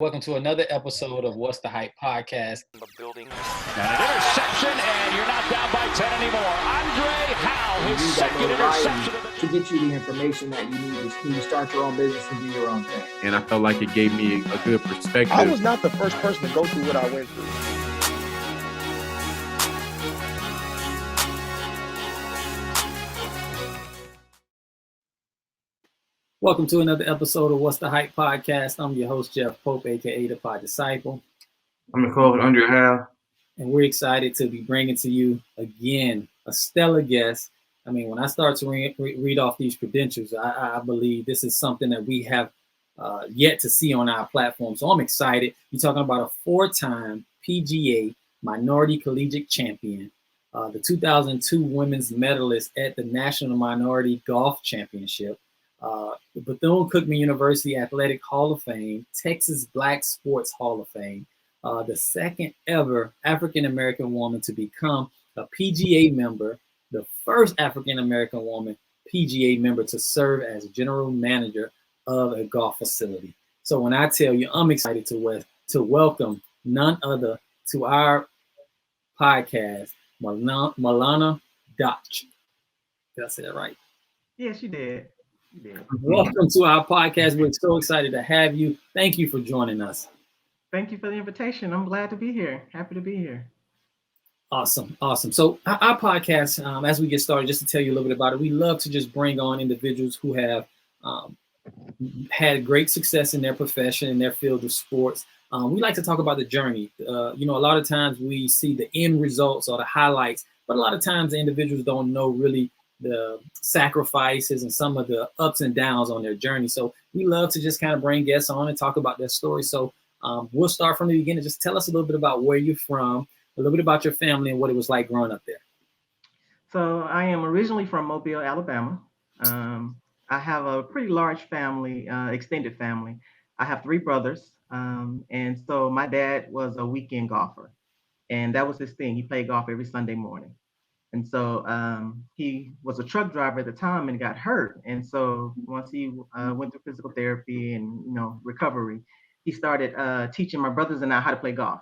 Welcome to another episode of What's the Hype podcast. The building. And an interception, and you're not down by 10 anymore. Andre Howe, his second interception. To get you the information that you need when you start your own business and do your own thing. And I felt like it gave me a good perspective. I was not the first person to go through what I went through. Welcome to another episode of What's the Hype podcast. I'm your host, Jeff Pope, aka the Pod Disciple. I'm the co-host, Andre Howe. And we're excited to be bringing to you again a stellar guest. I mean, when I start to read off these credentials, I believe this is something that we have yet to see on our platform. So I'm excited. You're talking about a 4-time PGA Minority Collegiate Champion, the 2002 women's medalist at the National Minority Golf Championship, the Bethune-Cookman University Athletic Hall of Fame, Texas Black Sports Hall of Fame, the second ever African-American woman to become a PGA member, the first African-American woman PGA member to serve as general manager of a golf facility. So when I tell you, I'm excited to welcome none other to our podcast, Maulana Dotch. Did I say that right? Yes, you did. Welcome to our podcast. We're so excited to have you. Thank you for joining us. Thank you for the invitation. I'm glad to be here. Happy to be here. Awesome. So our podcast, as we get started, just to tell you a little bit about it, we love to just bring on individuals who have had great success in their profession, in their field of sports. We like to talk about the journey. A lot of times we see the end results or the highlights, but a lot of times the individuals don't know really the sacrifices and some of the ups and downs on their journey. So we love to just kind of bring guests on and talk about their story. So we'll start from the beginning. Just tell us a little bit about where you're from, a little bit about your family and what it was like growing up there. So I am originally from Mobile, Alabama. I have a pretty large family, extended family. I have 3 brothers. And so my dad was a weekend golfer, and that was his thing. He played golf every Sunday morning. And so he was a truck driver at the time and got hurt. And so once he went through physical therapy and, recovery, he started teaching my brothers and I how to play golf.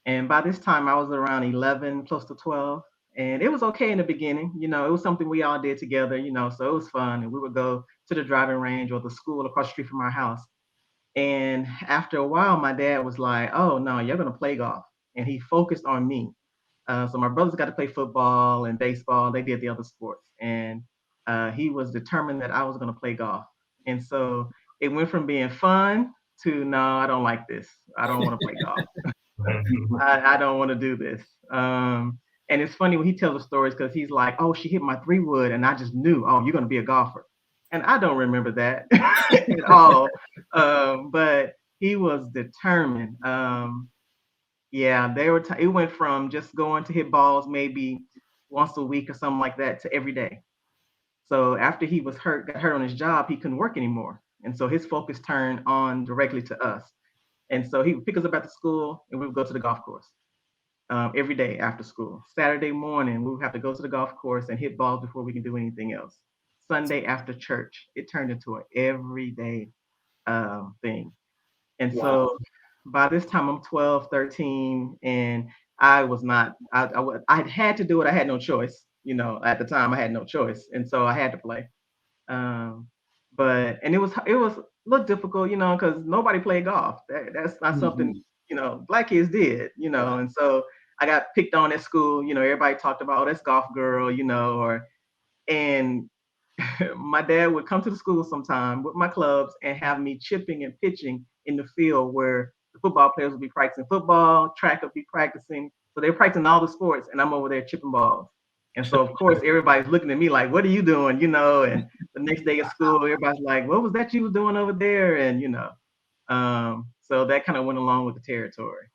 And by this time I was around 11, close to 12. And it was okay in the beginning. It was something we all did together, so it was fun. And we would go to the driving range or the school across the street from our house. And after a while, my dad was like, oh, no, you're going to play golf. And he focused on me. So my brothers got to play football and baseball. They did the other sports. And he was determined that I was going to play golf. And so it went from being fun to, no, I don't like this. I don't want to play golf. I don't want to do this. And it's funny when he tells the stories because he's like, oh, she hit my 3-wood. And I just knew, oh, you're going to be a golfer. And I don't remember that at all. But he was determined. It went from just going to hit balls maybe once a week or something like that to every day. So after he got hurt on his job, he couldn't work anymore. And so his focus turned on directly to us. And so he would pick us up at the school and we would go to the golf course every day after school. Saturday morning, we would have to go to the golf course and hit balls before we can do anything else. Sunday after church, it turned into an everyday thing. And so by this time I'm 12, 13, and I was not, I had to do it. I had no choice, at the time I had no choice. And so I had to play. And it was a little difficult, because nobody played golf. That's not something, Black kids did, and so I got picked on at school, everybody talked about, oh, that's golf girl, and my dad would come to the school sometime with my clubs and have me chipping and pitching in the field where the football players would be practicing football, track would be practicing. So they're practicing all the sports and I'm over there chipping balls. And so, of course, everybody's looking at me like, what are you doing? And the next day at school, everybody's like, what was that you was doing over there? And, so that kind of went along with the territory.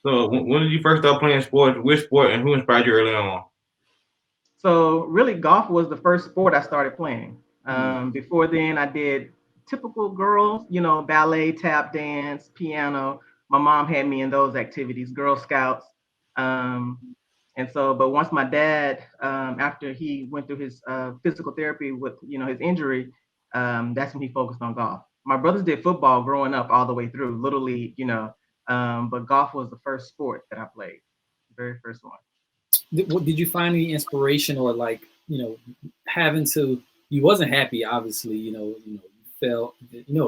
So when did you first start playing sports? Which sport and who inspired you early on? So really, golf was the first sport I started playing. Before then, I did typical girls, ballet, tap dance, piano. My mom had me in those activities, Girl Scouts. And so, but once my dad, after he went through his physical therapy with, his injury, that's when he focused on golf. my brothers did football growing up all the way through, Little League, but golf was the first sport that I played, the very first one. Did you find any inspiration or like, having to, you wasn't happy, obviously, you felt,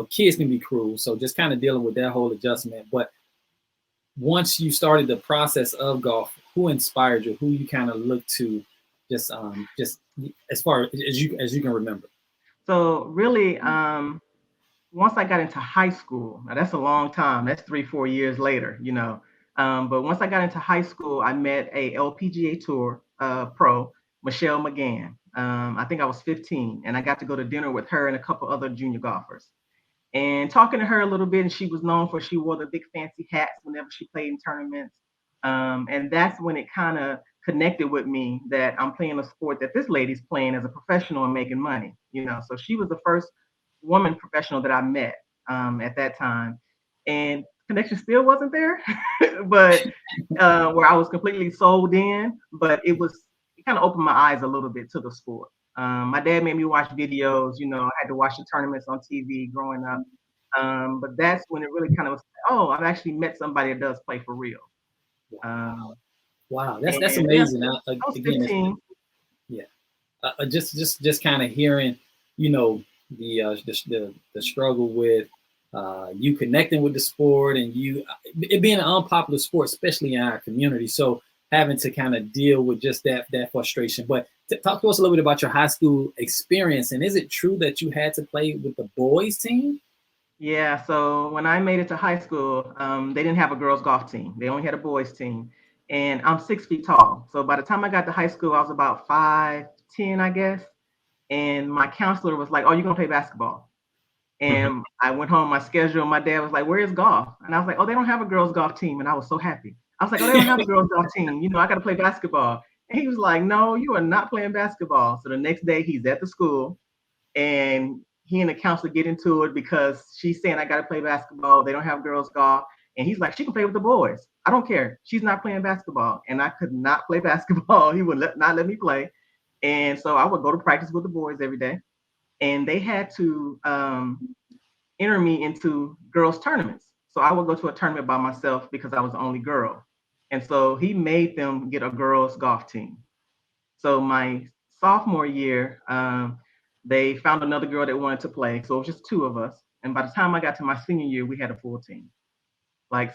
kids can be cruel. So just kind of dealing with that whole adjustment. But once you started the process of golf, who inspired you? Who you kind of looked to just as far as you can remember? So really, once I got into high school, now that's a long time. That's 3-4 years later, But once I got into high school, I met a LPGA Tour pro, Michelle McGann. I think I was 15, and I got to go to dinner with her and a couple other junior golfers. And talking to her a little bit, and she was known for she wore the big fancy hats whenever she played in tournaments. And that's when it kind of connected with me that I'm playing a sport that this lady's playing as a professional and making money. So she was the first woman professional that I met at that time, and connection still wasn't there, but where I was completely sold in. But it kind of opened my eyes a little bit to the sport. My dad made me watch videos. I had to watch the tournaments on TV growing up. But that's when it really kind of was, oh, I've actually met somebody that does play for real. Wow, that's amazing. Yeah, I was 15. Just kind of hearing, the struggle with you connecting with the sport and it being an unpopular sport, especially in our community. So having to kind of deal with just that frustration. But talk to us a little bit about your high school experience. And is it true that you had to play with the boys team? Yeah. So when I made it to high school, they didn't have a girls golf team. They only had a boys team. And I'm 6 feet tall. So by the time I got to high school, I was about 5'10", I guess. And my counselor was like, oh, you're going to play basketball. And I went home, my schedule, my dad was like, where is golf? And I was like, oh, they don't have a girls golf team. And I was so happy. I was like, oh, they don't have a girls golf team. I got to play basketball. And he was like, no, you are not playing basketball. So the next day he's at the school and he and the counselor get into it because she's saying I got to play basketball. They don't have girls golf. And he's like, she can play with the boys. I don't care. She's not playing basketball. And I could not play basketball. He would not let me play. And so I would go to practice with the boys every day. And they had to enter me into girls tournaments. So I would go to a tournament by myself because I was the only girl. And so he made them get a girls golf team. So my sophomore year, they found another girl that wanted to play. So it was just 2 of us. And by the time I got to my senior year, we had a full team.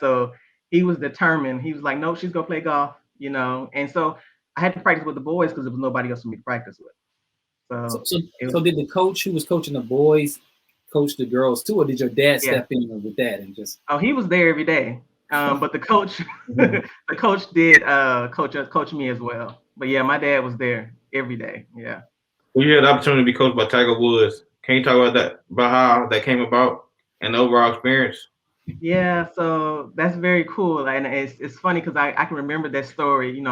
So he was determined. He was like, no, she's going to play golf, And so I had to practice with the boys because there was nobody else for me to practice with. So did the coach who was coaching the boys coach the girls too, or did your dad step in with that and just? Oh, he was there every day. But the coach, the coach did coach me as well. But yeah, my dad was there every day. Yeah. Well, you had the opportunity to be coached by Tiger Woods. Can you talk about that, about how that came about and the overall experience? Yeah, so that's very cool, and it's funny because I can remember that story,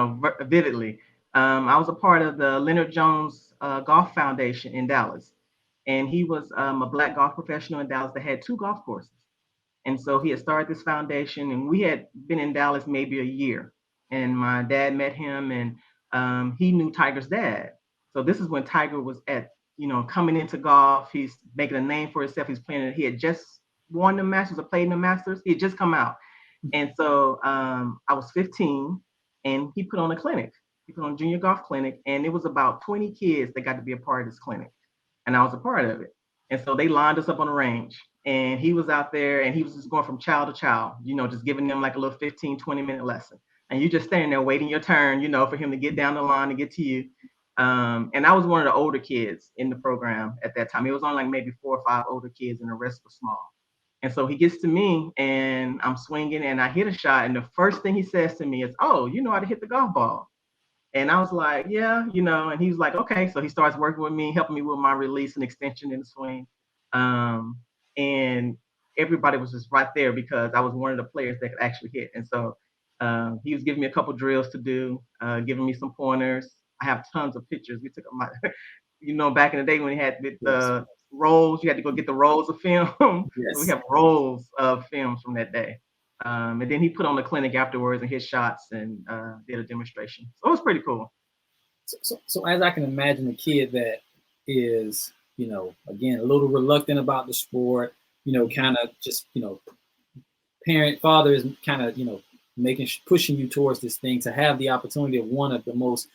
vividly. I was a part of the Leonard Jones Golf Foundation in Dallas, and he was a Black golf professional in Dallas that had 2 golf courses. And so he had started this foundation, and we had been in Dallas maybe a year. And my dad met him, and he knew Tiger's dad. So this is when Tiger was coming into golf. He's making a name for himself. He's playing. He had just won the Masters or played in the Masters. He had just come out. And so I was 15, and he put on a clinic. He put on a junior golf clinic, and it was about 20 kids that got to be a part of this clinic. And I was a part of it. And so they lined us up on the range. And he was out there and he was just going from child to child, just giving them like a little 15, 20-minute lesson. And you just standing there waiting your turn, for him to get down the line and get to you. And I was one of the older kids in the program at that time. It was only like maybe 4 or 5 older kids and the rest were small. And so he gets to me and I'm swinging and I hit a shot. And the first thing he says to me is, oh, you know how to hit the golf ball. And I was like, yeah, and he was like, okay. So he starts working with me, helping me with my release and extension in the swing. And everybody was just right there because I was one of the players that could actually hit. And so he was giving me a couple drills to do, giving me some pointers. I have tons of pictures. We took my, back in the day when we had the rolls, you had to go get the rolls of film. Yes. So we have rolls of films from that day. And then he put on the clinic afterwards and hit shots and did a demonstration. So it was pretty cool. So as I can imagine, a kid that is, again, a little reluctant about the sport, kind of just, father is kind of, pushing you towards this thing, to have the opportunity of one of the most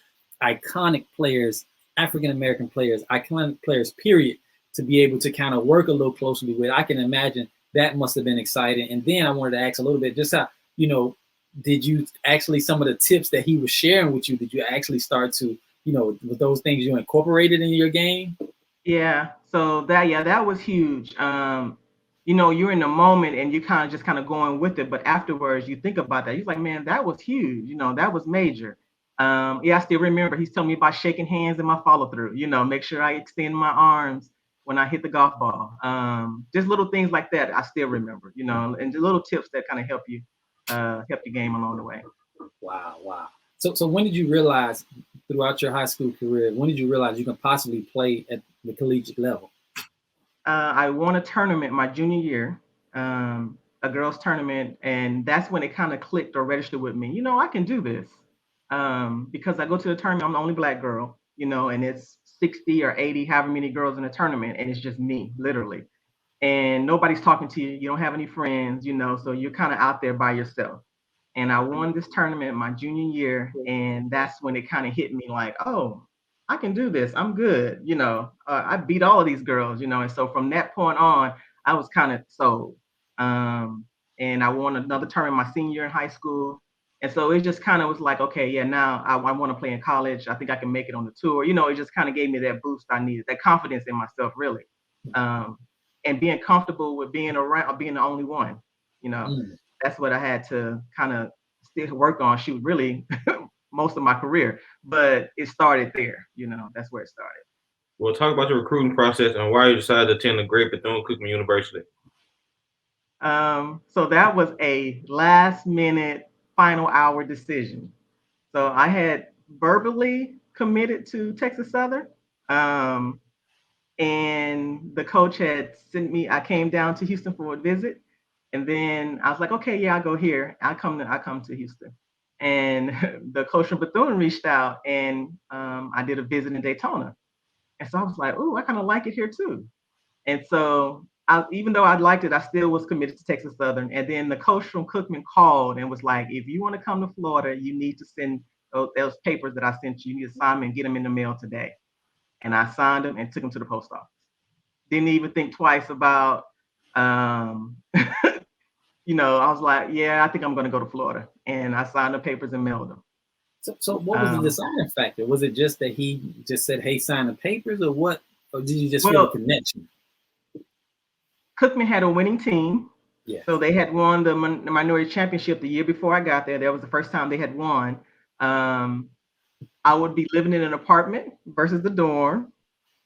iconic players, African-American players, iconic players, period, to be able to kind of work a little closely with. I can imagine that must have been exciting. And then I wanted to ask a little bit, just how, did you actually, some of the tips that he was sharing with you, did you actually start to, with those things you incorporated in your game? Yeah. So that was huge. You're in the moment and you kind of going with it, but afterwards you think about that. You're like, man, that was huge. That was major. I still remember he's telling me about shaking hands and my follow through, make sure I extend my arms when I hit the golf ball. Just little things like that I still remember, and the little tips that kind of help your game along the way. Wow. So when did you realize, throughout your high school career, when did you realize you can possibly play at the collegiate level? I won a tournament my junior year, a girls tournament, and that's when it kind of clicked or registered with me. I can do this, because I go to the tournament. I'm the only Black girl, and it's 60 or 80, however many girls in the tournament, and it's just me, literally. And nobody's talking to you. You don't have any friends, so you're kind of out there by yourself. And I won this tournament my junior year, and that's when it kind of hit me like, oh, I can do this. I'm good. I beat all of these girls, and so from that point on, I was kind of sold. And I won another tournament my senior year in high school. And so it just kind of was like, okay, yeah, now I want to play in college. I think I can make it on the tour. It just kind of gave me that boost I needed, that confidence in myself, really. And being comfortable with being around, being the only one, that's what I had to kind of still work on, really most of my career, but it started there, that's where it started. Well, talk about your recruiting process and why you decided to attend the great Bethune-Cookman University. So that was a last minute, final hour decision. So I had verbally committed to Texas Southern, and the coach had sent me, I came down to Houston for a visit. And then I was like, okay, yeah, I'll go here. I come to Houston. And the coach from Bethune reached out, and I did a visit in Daytona. And so I was like, oh, I kind of like it here too. And so even though I liked it, I still was committed to Texas Southern. And then the coach from Cookman called and was like, if you want to come to Florida, you need to send those papers that I sent you. You need to sign them and get them in the mail today. And I signed them and took them to the post office. Didn't even think twice about, I was like, yeah, I think I'm going to go to Florida. And I signed the papers and mailed them. So what was the deciding factor? Was it just that he just said, hey, sign the papers, or what? Or did you just feel a connection? Cookman had a winning team. Yeah. So they had won the minority championship the year before I got there. That was the first time they had won. I would be living in an apartment versus the dorm.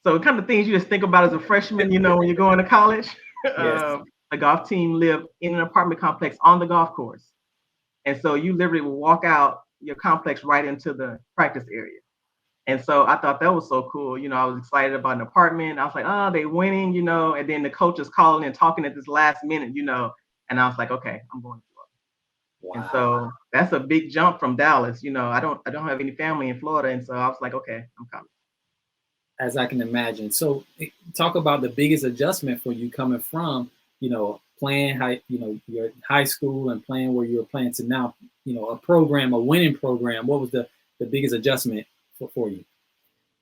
So kind of things you just think about as a freshman, when you're going to college. Yes. The golf team lived in an apartment complex on the golf course. And so you literally will walk out your complex right into the practice area. And so I thought that was so cool. I was excited about an apartment. I was like, oh, they winning, and then the coach is calling and talking at this last minute, and I was like, okay, I'm going to Florida. Wow. And so that's a big jump from Dallas. I don't have any family in Florida. And so I was like, okay, I'm coming. As I can imagine. So talk about the biggest adjustment for you coming from, playing your high school and playing where you were playing to now, a winning program. What was the biggest adjustment for you?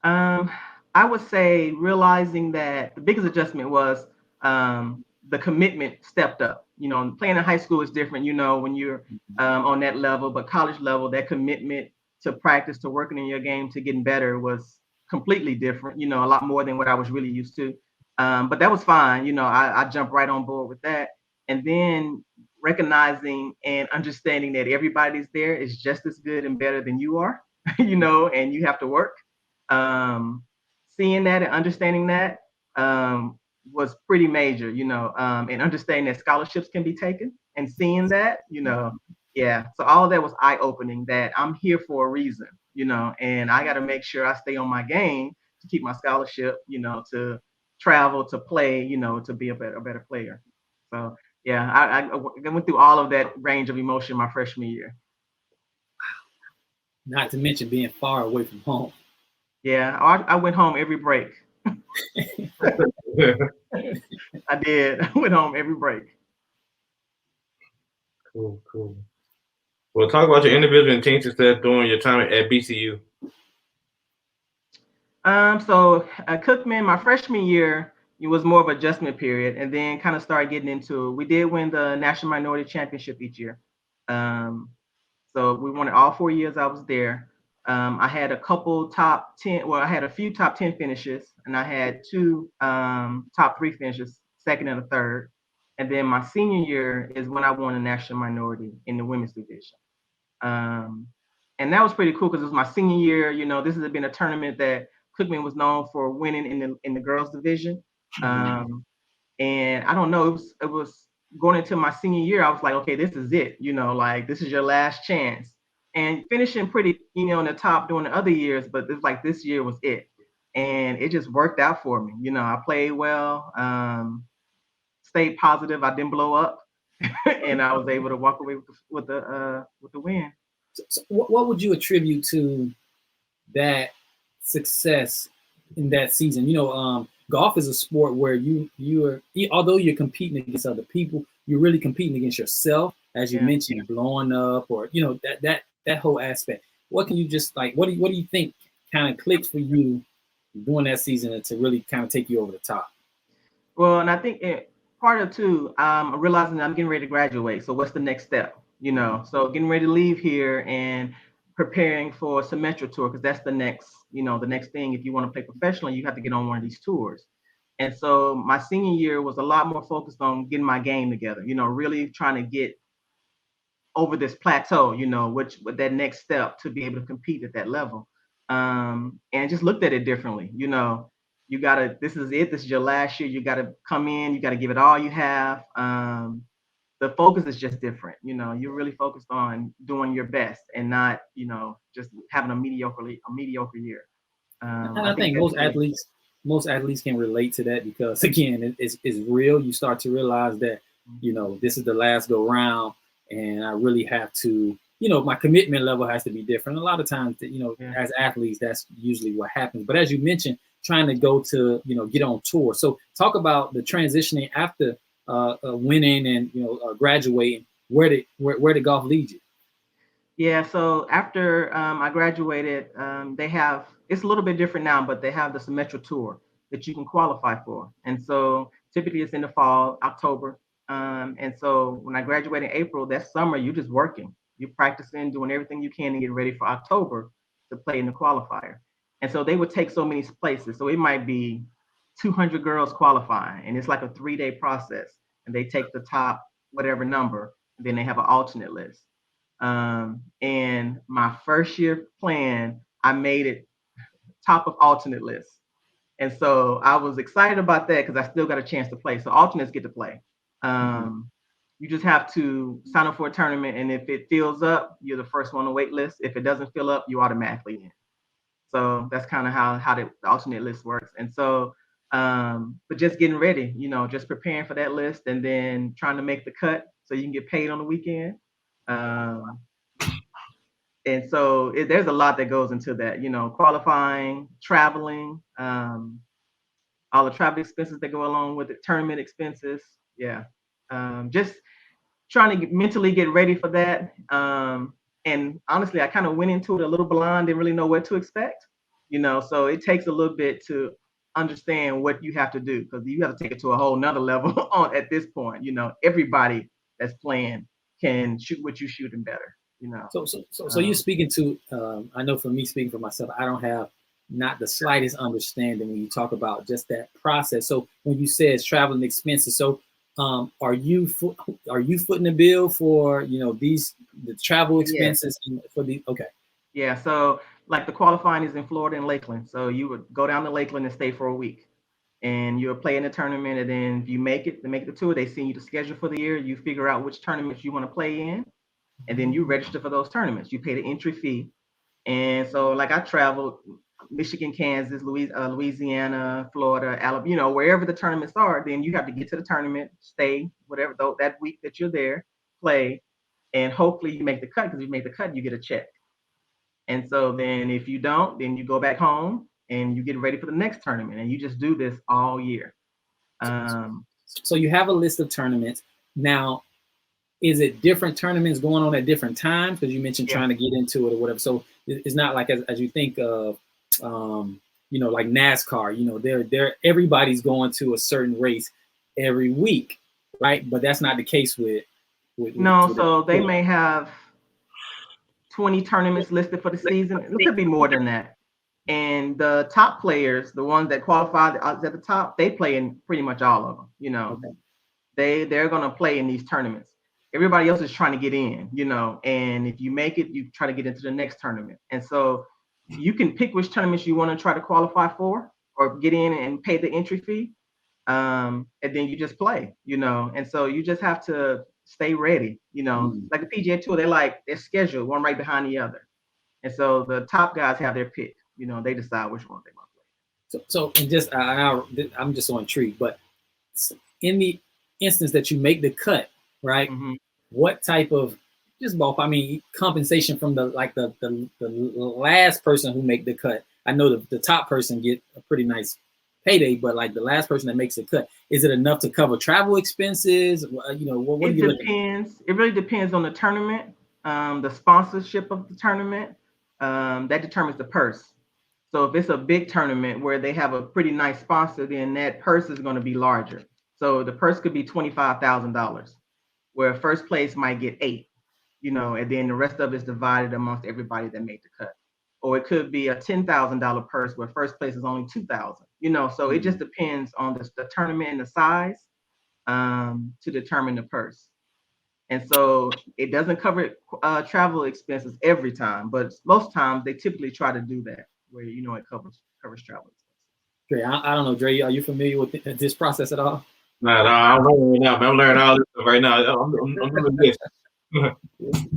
I would say realizing that the biggest adjustment was the commitment stepped up. Playing in high school is different, when you're on that level, but college level, that commitment to practice, to working in your game, to getting better was completely different, a lot more than what I was really used to. But that was fine. I jumped right on board with that. And then recognizing and understanding that everybody's there is just as good and better than you are, and you have to work. Seeing that and understanding that was pretty major, and understanding that scholarships can be taken and seeing that, yeah. So all of that was eye-opening, that I'm here for a reason, and I got to make sure I stay on my game to keep my scholarship, to travel, to play, to be a better player. So yeah, I went through all of that range of emotion my freshman year. Not to mention being far away from home. Yeah, I went home every break. I did. I went home every break. Cool. Well, talk about your individual and team success during your time at BCU. So at Cookman, my freshman year, it was more of an adjustment period, and then kind of started getting into. We did win the National Minority Championship each year. So we won it all 4 years I was there. I had a couple top 10. Well, I had a few top 10 finishes, and I had two top 3 finishes, second and a third. And then my senior year is when I won the National Minority in the women's division. And that was pretty cool because it was my senior year. You know, this has been a tournament that Cookman was known for winning in the girls division. And I don't know, it was going into my senior year. I was like, okay, this is it. You know, like this is your last chance. And finishing pretty, in the top during the other years, but it's like this year was it. And it just worked out for me. You know, I played well, stayed positive. I didn't blow up, and I was able to walk away with the win. So what would you attribute to that success in that season? Golf is a sport where you're although you're competing against other people, you're really competing against yourself, as you mentioned, blowing up, or that whole aspect. What can you just what do you think kind of clicked for you during that season to really kind of take you over the top? Well, and I think part of too, I'm realizing that I'm getting ready to graduate. So what's the next step? So getting ready to leave here and preparing for a semester tour, because that's the next thing. If you want to play professionally, you have to get on one of these tours. And so my senior year was a lot more focused on getting my game together, really trying to get over this plateau, with that next step to be able to compete at that level. And just looked at it differently. You gotta, this is your last year. You gotta come in, you gotta give it all you have. The focus is just different. You're really focused on doing your best and not, just having a mediocre year. And I think most athletes can relate to that, because again, it's real. You start to realize that, this is the last go round, and I really have to, my commitment level has to be different. A lot of times, as athletes, that's usually what happens. But as you mentioned, trying to go to, get on tour. So talk about the transitioning after winning and graduating. Where did golf lead you? Yeah, so after I graduated, it's a little bit different now, but they have the semester tour that you can qualify for. And so typically it's in the fall, October. And so when I graduated in April, that summer, you're just working. You're practicing, doing everything you can to get ready for October to play in the qualifier. And so they would take so many places. So it might be 200 girls qualifying, and it's like a 3-day process. And they take the top whatever number, and then they have an alternate list. And my first year playing, I made it top of alternate list. And so I was excited about that because I still got a chance to play. So alternates get to play. You just have to sign up for a tournament, and if it fills up, you're the first one on the wait list. If it doesn't fill up, you automatically in. So that's kind of how the alternate list works. And so, but just getting ready, just preparing for that list, and then trying to make the cut so you can get paid on the weekend. And so there's a lot that goes into that, qualifying, traveling, all the travel expenses that go along with it, tournament expenses. Yeah. Just trying to mentally get ready for that. And honestly, I kind of went into it a little blind, didn't really know what to expect, so it takes a little bit to understand what you have to do, because you have to take it to a whole nother level at this point. Everybody that's playing can shoot what you shoot and better. So you're speaking to, I know for me, speaking for myself, I don't have not the slightest understanding when you talk about just that process. So when you say it's traveling expenses, so are you footing the bill for the travel expenses for the Yeah, so like the qualifying is in Florida and Lakeland, so you would go down to Lakeland and stay for a week, and you'll play in the tournament, and then if you make the tour, they send you the schedule for the year. You figure out which tournaments you want to play in, and then you register for those tournaments. You pay the entry fee. And so like I traveled Michigan, Kansas, Louisiana, Florida, Alabama, wherever the tournaments are, then you have to get to the tournament, stay, whatever, that week that you're there, play, and hopefully you make the cut, because if you make the cut, you get a check. And so then if you don't, then you go back home, and you get ready for the next tournament, and you just do this all year. So you have a list of tournaments. Now, is it different tournaments going on at different times? Because you mentioned trying to get into it or whatever. So it's not like as you think of, like NASCAR. They're everybody's going to a certain race every week, right? But that's not the case with so they may have 20 tournaments listed for the season. It could be more than that. And the top players, the ones that qualify at the top, they play in pretty much all of them. They're gonna play in these tournaments. Everybody else is trying to get in, and if you make it, you try to get into the next tournament. And so you can pick which tournaments you want to try to qualify for or get in and pay the entry fee. And then you just play, and so you just have to stay ready, like the PGA Tour, they're scheduled one right behind the other. And so the top guys have their pick, they decide which one they want to play. So and just, I'm just so intrigued, but in the instance that you make the cut, right? Mm-hmm. What type of, just ballpark, compensation from the last person who make the cut? I know the top person get a pretty nice payday, but like the last person that makes the cut, is it enough to cover travel expenses? What it depends. It really depends on the tournament, the sponsorship of the tournament. That determines the purse. So if it's a big tournament where they have a pretty nice sponsor, then that purse is going to be larger. So the purse could be $25,000, where first place might get $8,000, and then the rest of it is divided amongst everybody that made the cut. Or it could be a $10,000 purse where first place is only $2,000. So it just depends on the tournament and the size to determine the purse. And so it doesn't cover travel expenses every time, but most times they typically try to do that where it covers travel expenses. Dre, I don't know, Dre, are you familiar with this process at all? No, I'm learning right now. I'm learning all this stuff right now. I'm doing this.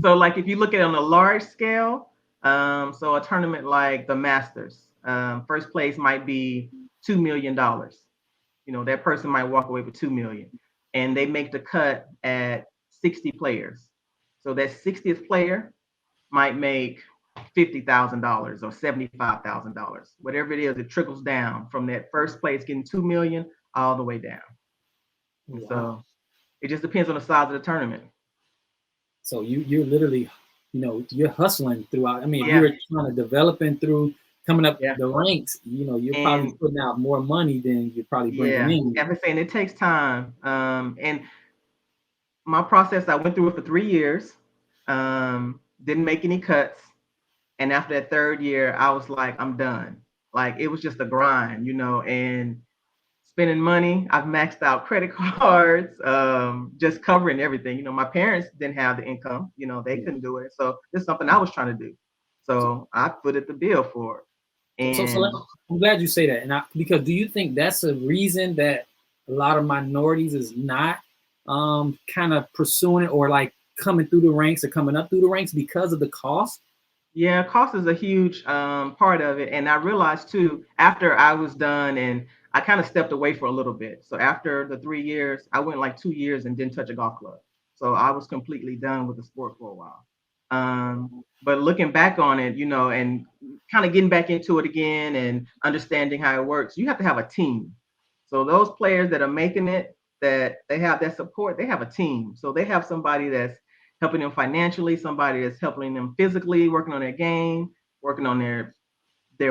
So like if you look at it on a large scale, so a tournament like the Masters, first place might be $2 million. That person might walk away with $2 million, and they make the cut at 60 players. So that 60th player might make $50,000 or $75,000, whatever it is. It trickles down from that first place getting $2 million all the way down. Wow. So it just depends on the size of the tournament. So you're literally, you're hustling throughout. You're trying to developing through coming up the ranks. You're probably putting out more money than you're probably bringing in. Yeah, I'm saying it takes time. And my process, I went through it for 3 years, didn't make any cuts. And after that third year, I was like, I'm done. Like, it was just a grind, and spending money. I've maxed out credit cards, just covering everything. My parents didn't have the income, they couldn't do it. So this is something I was trying to do. So I footed the bill for it. And so I'm glad you say that. Because do you think that's a reason that a lot of minorities is not kind of pursuing it or like coming through the ranks or coming up through the ranks because of the cost? Yeah, cost is a huge part of it. And I realized too, after I was done and I kind of stepped away for a little bit. So after the 3 years, I went like 2 years and didn't touch a golf club. So I was completely done with the sport for a while. But looking back on it, and kind of getting back into it again and understanding how it works, you have to have a team. So those players that are making it, that they have that support, they have a team. So they have somebody that's helping them financially, somebody that's helping them physically, working on their game, working on their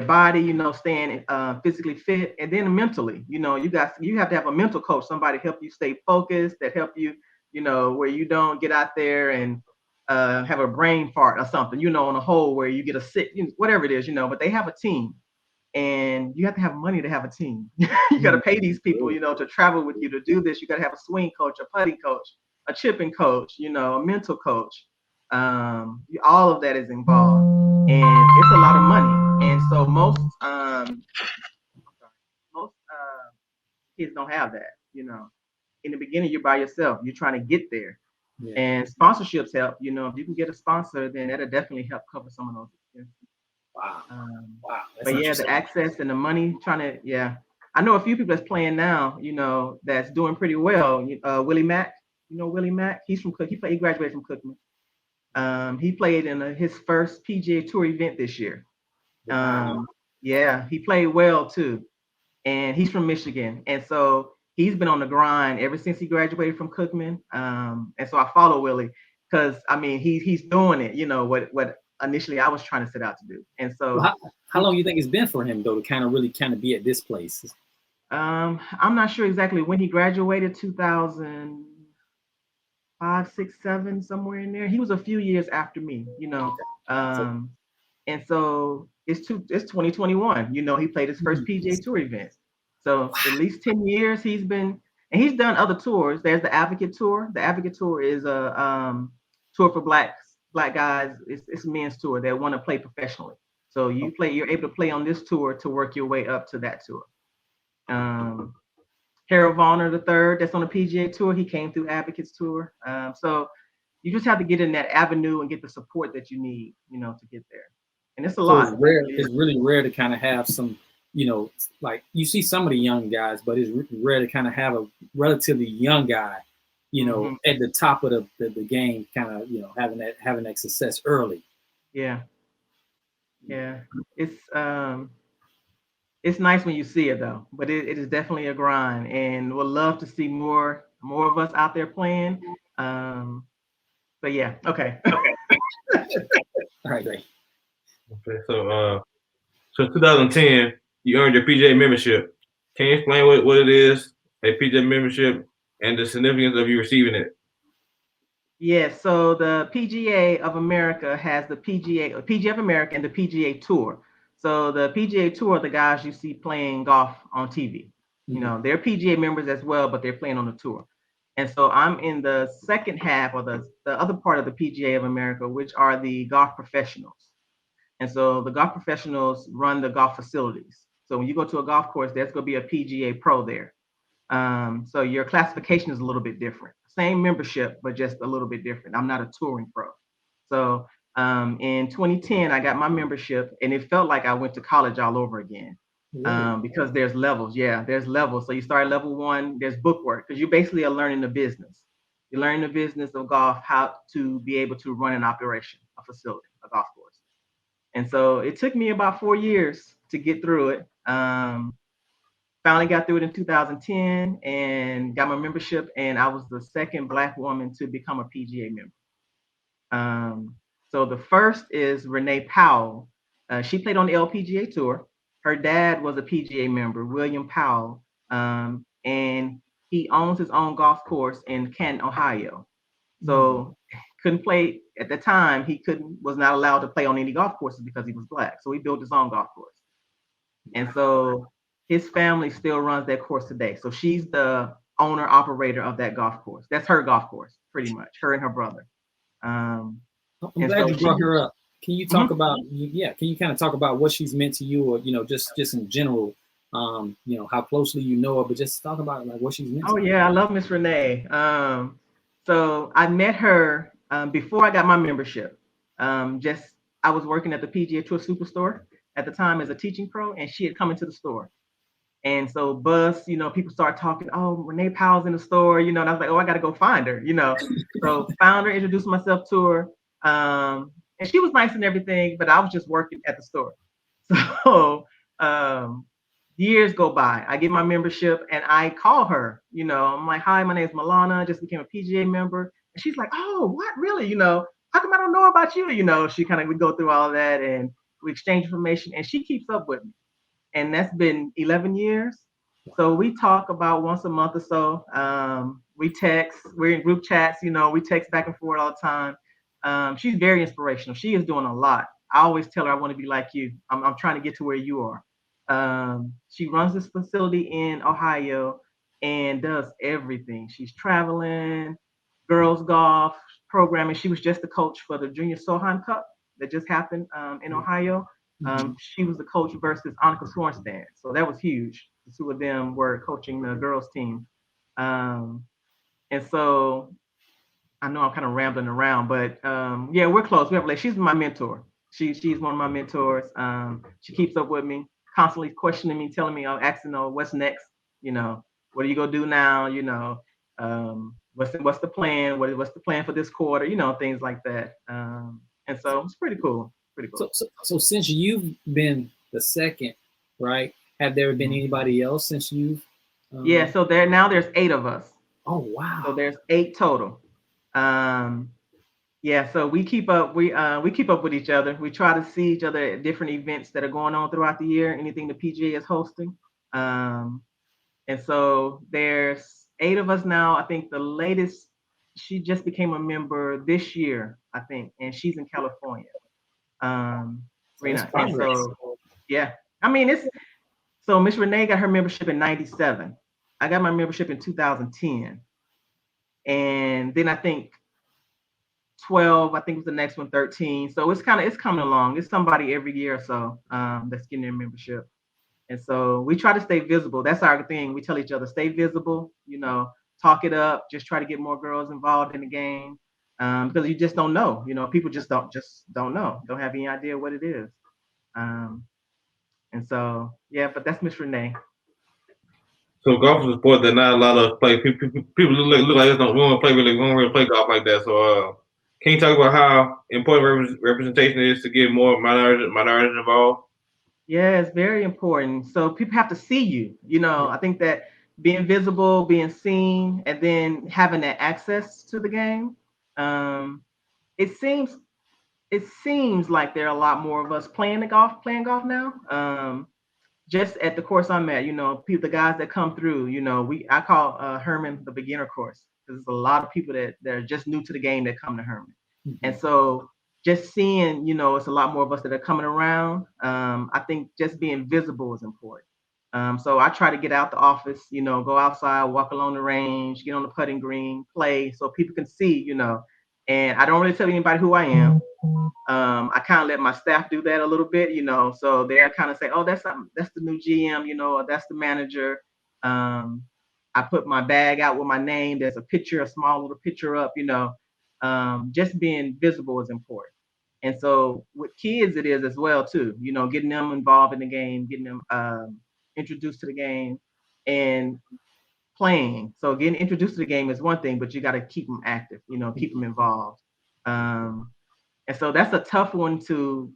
body, staying physically fit, and then mentally, you have to have a mental coach, somebody help you stay focused, that help you, where you don't get out there and have a brain fart or something, on a hole where you get a sick, whatever it is, but they have a team, and you have to have money to have a team. You got to pay these people, to travel with you to do this. You got to have a swing coach, a putting coach, a chipping coach, a mental coach. All of that is involved, and it's a lot of money. And so most kids don't have that. In the beginning, you're by yourself. You're trying to get there, and sponsorships help. If you can get a sponsor, then that'll definitely help cover some of those expenses. Wow. But the access and the money, I know a few people that's playing now. That's doing pretty well. Willie Mack. Willie Mack. He's from Cook. He graduated from Cookman. He played in his first PGA Tour event this year. Yeah, he played well too. And he's from Michigan. And so he's been on the grind ever since he graduated from Cookman. And so I follow Willie because I mean he's doing it, what initially I was trying to set out to do. And so Well, how long do you think it's been for him though to kind of be at this place? I'm not sure exactly when he graduated, 2005, 6, 7, somewhere in there. He was a few years after me, and so it's 2021. He played his first PGA Tour event. So at least 10 years he's been, and he's done other tours. There's the Advocate Tour. The Advocate Tour is a tour for black guys. It's a men's tour that want to play professionally. So you're able to play on this tour to work your way up to that tour. Harold Varner III, that's on the PGA Tour. He came through Advocates Tour. So you just have to get in that avenue and get the support that you need, to get there. And it's a lot. It's rare. It's really rare to kind of have some, like you see some of the young guys, but it's rare to kind of have a relatively young guy, at the top of the game, kind of, having that success early. Yeah. It's nice when you see it though, but it is definitely a grind, and we'll love to see more of us out there playing. But yeah, okay. All right, great. Okay, so 2010, you earned your PGA membership. Can you explain what it is, a PGA membership, and the significance of you receiving it? Yes, so the PGA of America has the PGA of America and the PGA Tour. So the PGA Tour are the guys you see playing golf on TV. They're PGA members as well, but they're playing on the tour. And so I'm in the second half, or the other part of the PGA of America, which are the golf professionals. And so the golf professionals run the golf facilities. So when you go to a golf course, there's going to be a PGA pro there. So your classification is a little bit different. Same membership, but just a little bit different. I'm not a touring pro. So in 2010, I got my membership, and it felt like I went to college all over again. Because there's levels. Yeah, there's levels. So you start at level 1, there's book work, because you basically are learning the business. You're learning the business of golf, how to be able to run an operation, a facility, a golf course. And so it took me about 4 years to get through it. Finally got through it in 2010 and got my membership, and I was the second Black woman to become a PGA member. So the first is Renee Powell. She played on the LPGA Tour. Her dad was a PGA member, William Powell, and he owns his own golf course in Canton, Ohio. So couldn't play at the time. He was not allowed to play on any golf courses because he was Black. So he built his own golf course. And so his family still runs that course today. So she's the owner operator of that golf course. That's her golf course, pretty much, her and her brother. I'm glad you brought her up. Can you talk about, can you kind of talk about what she's meant to you, or, just in general, how closely you know her, but just talk about like what she's meant to you. Oh yeah, I love Miss Renee. So I met her before I got my membership. I was working at the PGA Tour Superstore at the time as a teaching pro, and she had come into the store. And so Buzz, people start talking, oh, Renee Powell's in the store, and I was like, oh, I got to go find her, So found her, introduced myself to her. And she was nice and everything, but I was just working at the store. So years go by. I get my membership and I call her, I'm like, hi, my name is Maulana, just became a PGA member. And she's like, oh, what, really? How come I don't know about you? She kind of would go through all of that, and we exchange information, and she keeps up with me. And that's been 11 years. So we talk about once a month or so. We text, we're in group chats, we text back and forth all the time. She's very inspirational. She is doing a lot. I always tell her I want to be like you. I'm trying to get to where you are. She runs this facility in Ohio and does everything. She's traveling, girls golf programming. She was just the coach for the Junior Sohan Cup that just happened in Ohio. She was the coach versus Annika Swarnstad. So that was huge. The two of them were coaching the girls team. And so I know I'm kind of rambling around, but yeah, we're close. We have she's my mentor. She's one of my mentors. She keeps up with me, constantly questioning me, telling me, asking, what's next? What are you gonna do now? What's the plan? What's the plan for this quarter? Things like that. And so it's pretty cool. Pretty cool. So since you've been the second, right? Have there been anybody else since you've? Yeah, so there's 8 of us. Oh wow! So there's 8 total. Yeah, so we keep up. We keep up with each other. We try to see each other at different events that are going on throughout the year. Anything the PGA is hosting. And so there's 8 of us now. I think the latest, she just became a member this year, I think, and she's in California. Rena. And so, yeah, I mean, so Miss Renee got her membership in '97. I got my membership in 2010. And then I think 12, I think was the next one, 13. So it's coming along. It's somebody every year or so that's getting their membership. And so we try to stay visible. That's our thing. We tell each other, stay visible, talk it up, just try to get more girls involved in the game. Because you just don't know, people just don't know, don't have any idea what it is. And so, yeah, but that's Miss Renee. So golf is a sport that not a lot of play. People look like we don't really play golf like that. So can you talk about how important representation is to get more minorities involved? Yeah, it's very important. So people have to see you. I think that being visible, being seen, and then having that access to the game. It seems like there are a lot more of us playing golf now. Just at the course I'm at, the guys that come through, I call Hermann the beginner course, because there's a lot of people that are just new to the game that come to Hermann. Mm-hmm. And so just seeing, it's a lot more of us that are coming around. I think just being visible is important. So I try to get out the office, go outside, walk along the range, get on the putting green, play, so people can see, and I don't really tell anybody who I am. I kind of let my staff do that a little bit, so they're kind of say, oh, that's the new GM, or that's the manager. I put my bag out with my name. There's a small little picture up, just being visible is important. And so with kids, it is as well too, getting them involved in the game, getting them introduced to the game and playing. So getting introduced to the game is one thing, but you got to keep them active, keep them involved. And so that's a tough one to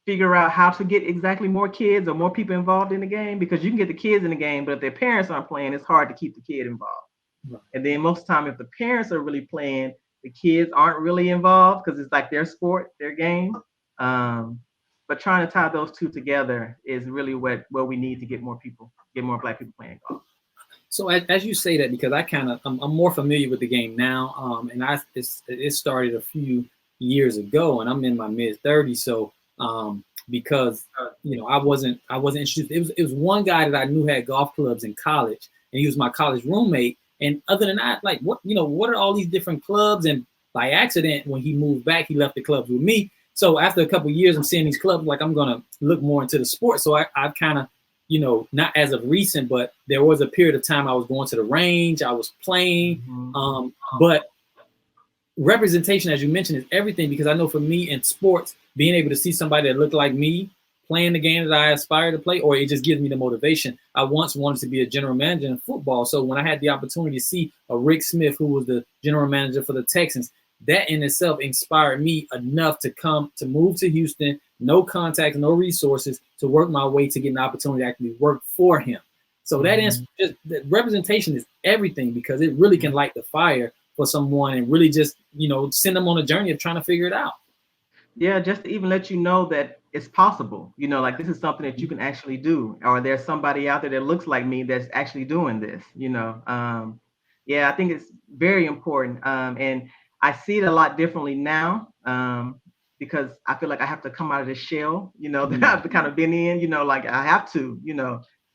figure out, how to get exactly more kids or more people involved in the game, because you can get the kids in the game, but if their parents aren't playing, it's hard to keep the kid involved. Right. And then most of the time, if the parents are really playing, the kids aren't really involved because it's like their sport, their game. But trying to tie those two together is really what we need to get more Black people playing golf. So as you say that, because I'm more familiar with the game now, and it started a few years ago, and I'm in my mid-30s. So because I wasn't introduced. It was one guy that I knew had golf clubs in college, and he was my college roommate. And other than that, like what are all these different clubs? And by accident, when he moved back, he left the clubs with me. So after a couple of years, I'm seeing these clubs, like I'm gonna look more into the sport. So I kind of, not as of recent, but there was a period of time I was going to the range, I was playing. But representation, as you mentioned, is everything, because I know for me in sports, being able to see somebody that looked like me playing the game that I aspire to play, or it just gives me the motivation. I once wanted to be a general manager in football. So when I had the opportunity to see a Rick Smith, who was the general manager for the Texans, that in itself inspired me enough to move to Houston, no contacts, no resources, to work my way to get an opportunity to actually work for him. So that representation is everything, because it really can light the fire for someone and really just, send them on a journey of trying to figure it out. Yeah, just to even let you know that it's possible, like this is something that you can actually do, or there's somebody out there that looks like me that's actually doing this, I think it's very important. And I see it a lot differently now, because I feel like I have to come out of this shell, that I've kind of been in, like I have to,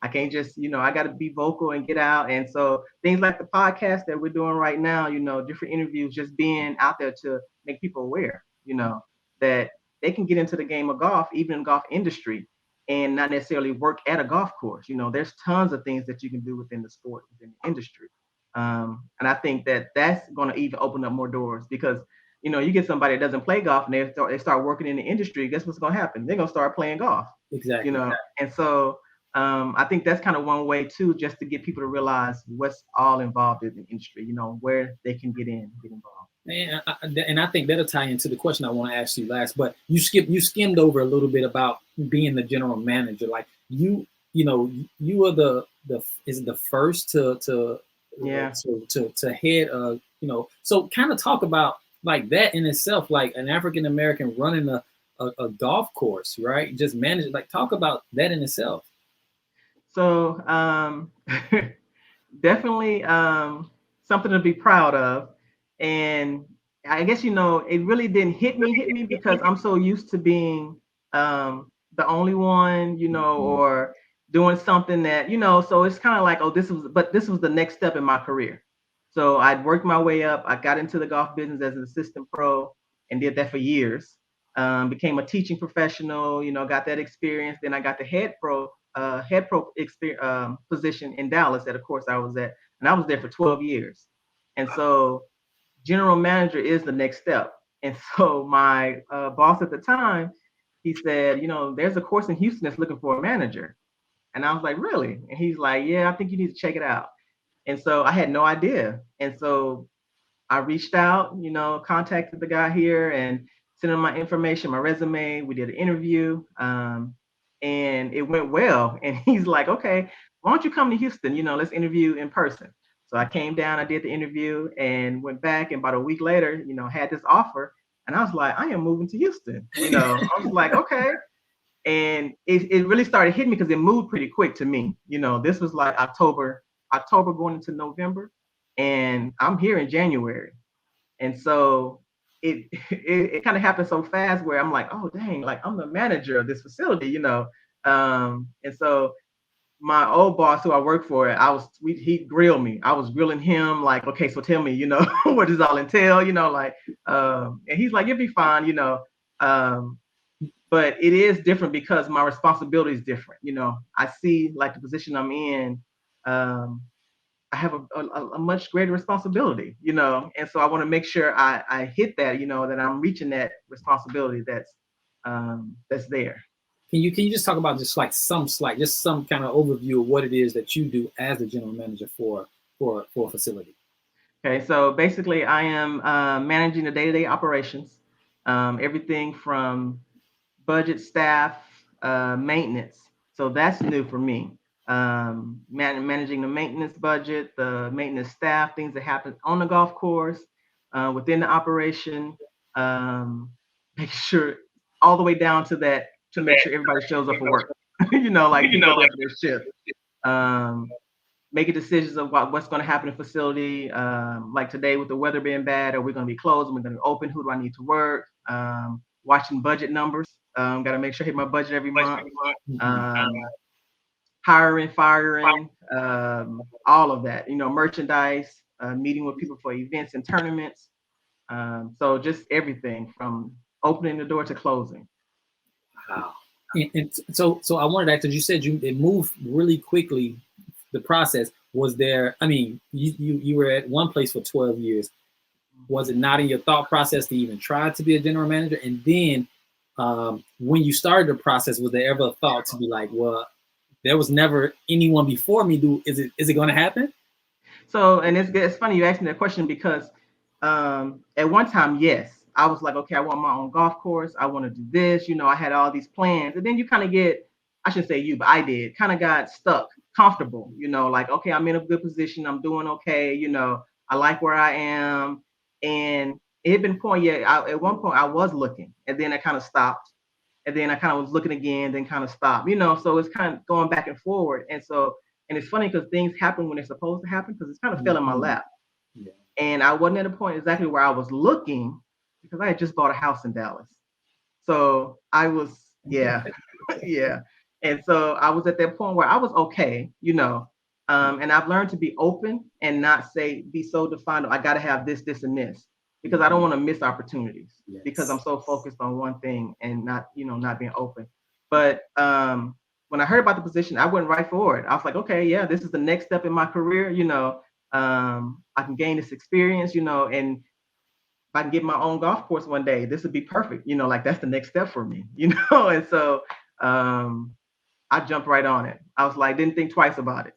I can't just, I got to be vocal and get out. And so things like the podcast that we're doing right now, different interviews, just being out there to make people aware, that they can get into the game of golf, even in the golf industry, and not necessarily work at a golf course. There's tons of things that you can do within the sport, within the industry. And I think that that's going to even open up more doors, because, you get somebody that doesn't play golf and they start working in the industry. Guess what's going to happen? They're going to start playing golf. Exactly. And so I think that's kind of one way too, just to get people to realize what's all involved in the industry, where they can get involved. And I think that'll tie into the question I want to ask you last. But you skimmed over a little bit about being the general manager. Like you are the first to head so kind of talk about like that in itself, like an African American running a golf course, right? Just manage, like talk about that in itself. So definitely something to be proud of. And I guess, it really didn't hit me because I'm so used to being the only one, or doing something that, so it's kind of like, oh, this was the next step in my career. So I'd worked my way up. I got into the golf business as an assistant pro and did that for years. Became a teaching professional, got that experience. Then I got the head pro position in Dallas at a course I was at, and I was there for 12 years. And so general manager is the next step. And so my boss at the time, he said, there's a course in Houston that's looking for a manager. And I was like, really? And he's like, yeah, I think you need to check it out. And so I had no idea. And so I reached out, contacted the guy here and sent him my information, my resume. We did an interview and it went well. And he's like, okay, why don't you come to Houston? Let's interview in person. So I came down, I did the interview and went back. And about a week later, had this offer. And I was like, I am moving to Houston. I was like, okay. And it really started hitting me because it moved pretty quick to me. This was like October going into November. And I'm here in January. And so it kind of happened so fast where I'm like, oh, dang, like I'm the manager of this facility, And so my old boss who I worked for, he grilled me. I was grilling him like, okay, so tell me, what does all entail, and he's like, you'll be fine, but it is different because my responsibility is different. I see like the position I'm in, I have a much greater responsibility, and so I want to make sure I hit that, that I'm reaching that responsibility that's there. Can you just talk about just some kind of overview of what it is that you do as the general manager for a facility? Okay, so basically I am managing the day-to-day operations, everything from budget, staff, maintenance. So that's new for me. Managing the maintenance budget, the maintenance staff, things that happen on the golf course, within the operation, make sure all the way down to that, to make sure everybody shows up for work, like their shift. Making decisions about what's going to happen in the facility. Like today with the weather being bad, are we going to be closed? Are we going to be open? Who do I need to work? Watching budget numbers. Got to make sure I hit my budget every month. Hiring, firing, all of that, merchandise, meeting with people for events and tournaments. So just everything from opening the door to closing. Wow. And so I wanted to ask, because you said it moved really quickly, the process. Was there, you were at one place for 12 years. Was it not in your thought process to even try to be a general manager? And then when you started the process, was there ever a thought to be like, well, there was never anyone before me. Is it going to happen? So, and it's funny you asked me that question because at one time, yes, I was like, okay, I want my own golf course. I want to do this. I had all these plans. And then you kind of get, I shouldn't say you, but I did, kind of got stuck, comfortable, like, okay, I'm in a good position. I'm doing okay. I like where I am. And it had been at one point I was looking and then I kind of stopped. And then I kind of was looking again, then kind of stopped, so it's kind of going back and forward. And so, and it's funny because things happen when they're supposed to happen because it's kind of fell in my lap. Yeah. And I wasn't at a point exactly where I was looking because I had just bought a house in Dallas. So I was, yeah. And so I was at that point where I was okay, and I've learned to be open and not be so defined. I got to have this, this, and this. Because I don't want to miss opportunities. Yes. Because I'm so focused on one thing and not being open. But when I heard about the position, I went right for it. I was like, okay, yeah, this is the next step in my career. I can gain this experience, and if I can get my own golf course one day, this would be perfect. Like that's the next step for me, And so I jumped right on it. I was like, didn't think twice about it.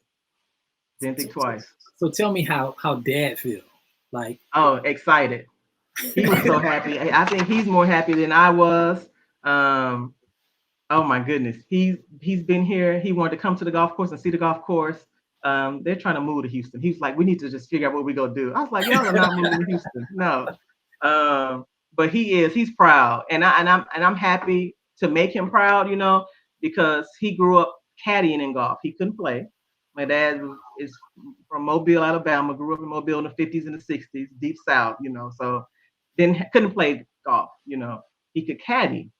Didn't think twice. So tell me how dad feels. Like, oh, excited. He was so happy. I think he's more happy than I was. Oh my goodness. He's been here. He wanted to come to the golf course and see the golf course. They're trying to move to Houston. He's like, we need to just figure out what we're gonna do. I was like, y'all are not moving to Houston. No. But he's proud. And I'm happy to make him proud, you know, because he grew up caddying in golf. He couldn't play. My dad is from Mobile, Alabama, grew up in Mobile in the 50s and the 60s, deep South, you know, so couldn't play golf, you know. He could caddy.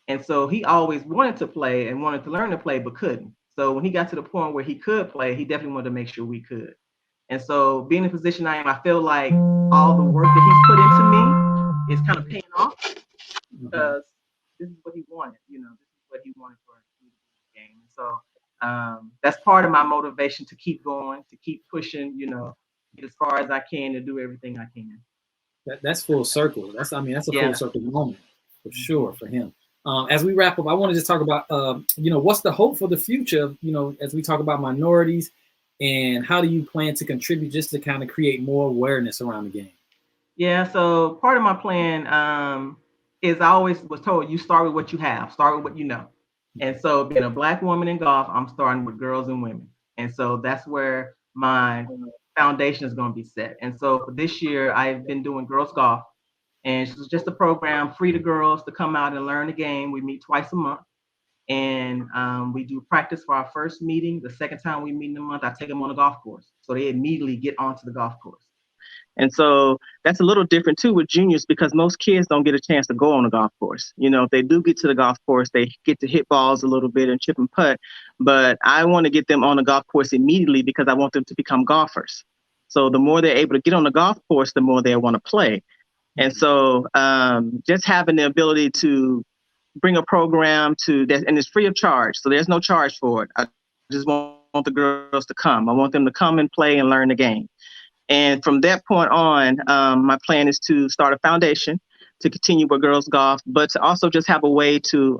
And so he always wanted to play and wanted to learn to play, but couldn't. So when he got to the point where he could play, he definitely wanted to make sure we could. And so being in the position I am, I feel like all the work that he's put into me is kind of paying off because this is what he wanted, you know, this is what he wanted for the game. And so that's part of my motivation to keep going, to keep pushing, you know, get as far as I can to do everything I can. That's full circle. That's a full circle moment for sure for him. As we wrap up, I want to just talk about, you know, what's the hope for the future, you know, as we talk about minorities, and how do you plan to contribute just to kind of create more awareness around the game? Yeah, so part of my plan is I always was told, you start with what you have, start with what you know. And so being a Black woman in golf, I'm starting with girls and women. And so that's where my foundation is going to be set. And so for this year, I've been doing girls golf. And it's just a program free to girls to come out and learn the game. We meet twice a month. And we do practice for our first meeting. The second time we meet in a month, I take them on the golf course. So they immediately get onto the golf course. And so that's a little different too with juniors because most kids don't get a chance to go on a golf course. You know, if they do get to the golf course, they get to hit balls a little bit and chip and putt. But I want to get them on the golf course immediately because I want them to become golfers. So the more they're able to get on the golf course, the more they want to play. And so just having the ability to bring a program to that, and it's free of charge. So there's no charge for it. I just want the girls to come. I want them to come and play and learn the game. And from that point on, my plan is to start a foundation to continue with girls golf, but to also just have a way to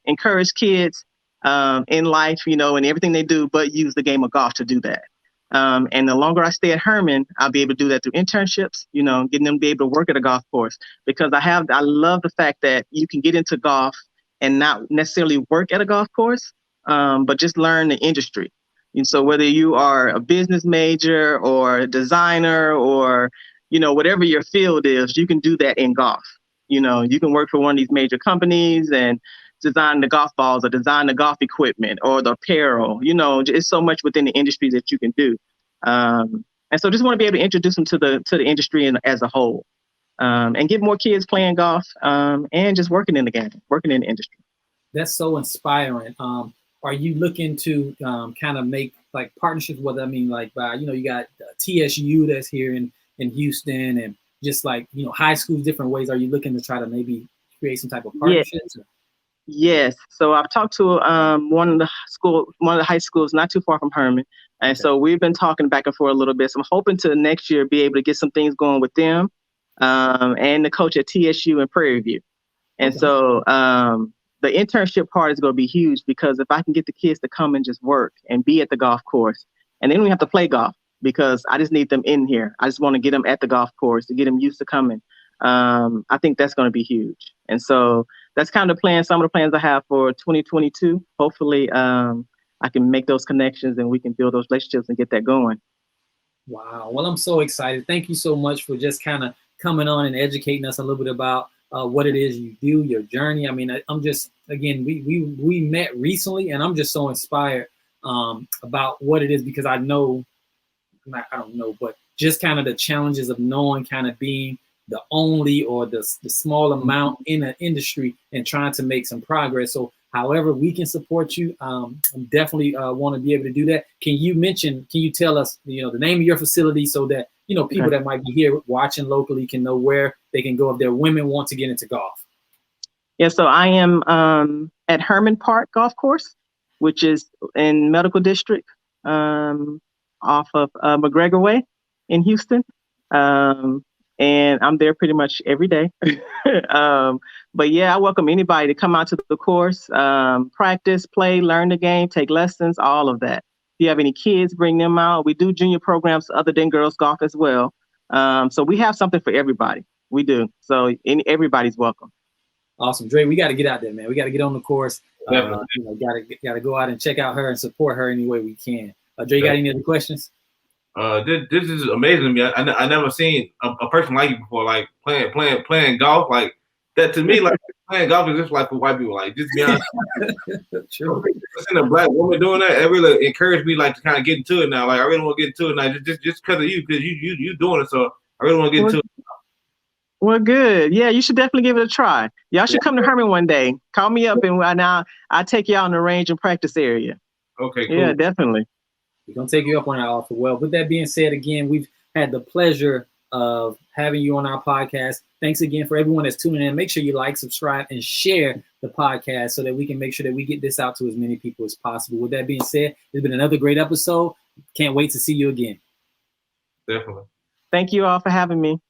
encourage kids in life, you know, and everything they do, but use the game of golf to do that. And the longer I stay at Hermann, I'll be able to do that through internships, you know, getting them to be able to work at a golf course, because I love the fact that you can get into golf and not necessarily work at a golf course, but just learn the industry. And so whether you are a business major or a designer or, you know, whatever your field is, you can do that in golf. You know, you can work for one of these major companies and design the golf balls or design the golf equipment or the apparel. You know, it's so much within the industry that you can do. And so just want to be able to introduce them to the industry as a whole, and get more kids playing golf and just working in the game, working in the industry. That's so inspiring. Are you looking to kind of make like partnerships with, I mean, like, you know, you got TSU that's here in Houston and just like, you know, high schools, different ways. Are you looking to try to maybe create some type of partnerships? Yes. So I've talked to one of the high schools not too far from Hermann. And so we've been talking back and forth a little bit. So I'm hoping to next year be able to get some things going with them and the coach at TSU in Prairie View. And so the internship part is going to be huge because if I can get the kids to come and just work and be at the golf course, and they don't even have to play golf because I just need them in here. I just want to get them at the golf course to get them used to coming. I think that's going to be huge. And so that's kind of some of the plans I have for 2022. Hopefully I can make those connections and we can build those relationships and get that going. Wow. Well, I'm so excited. Thank you so much for just kind of coming on and educating us a little bit about what it is you do, your journey. I mean, I'm just, again, we met recently and I'm just so inspired about what it is because I don't know, but just kind of the challenges of knowing kind of being the only or the small amount in an industry and trying to make some progress. So however we can support you, I definitely want to be able to do that. Can you tell us, you know, the name of your facility so that, you know, people that might be here watching locally can know where they can go if their women want to get into golf? Yeah, so I am at Hermann Park Golf Course, which is in Medical District off of McGregor Way in Houston. And I'm there pretty much every day. But yeah, I welcome anybody to come out to the course, practice, play, learn the game, take lessons, all of that. If you have any kids, bring them out. We do junior programs other than girls golf as well. So we have something for everybody. We do. So everybody's welcome. Awesome, Dre. We got to get out there, man. We got to get on the course. Definitely. Got to go out and check out her and support her any way we can. Dre, you got any other questions? This is amazing to me. I never seen a person like you before, like playing golf like that. To me, like playing golf is just like for white people. Like just be honest. True. Seeing a black woman doing that, it really encouraged me like to kind of get into it now. Like I really want to get into it now, just because of you, because you doing it. So I really want to get into it. Well, good. Yeah, you should definitely give it a try. Y'all should come to Hermann one day. Call me up and I'll take you out in the range and practice area. Okay, cool. Yeah, definitely. We're going to take you up on our offer. Well, with that being said, again, we've had the pleasure of having you on our podcast. Thanks again for everyone that's tuning in. Make sure you like, subscribe, and share the podcast so that we can make sure that we get this out to as many people as possible. With that being said, it's been another great episode. Can't wait to see you again. Definitely. Thank you all for having me.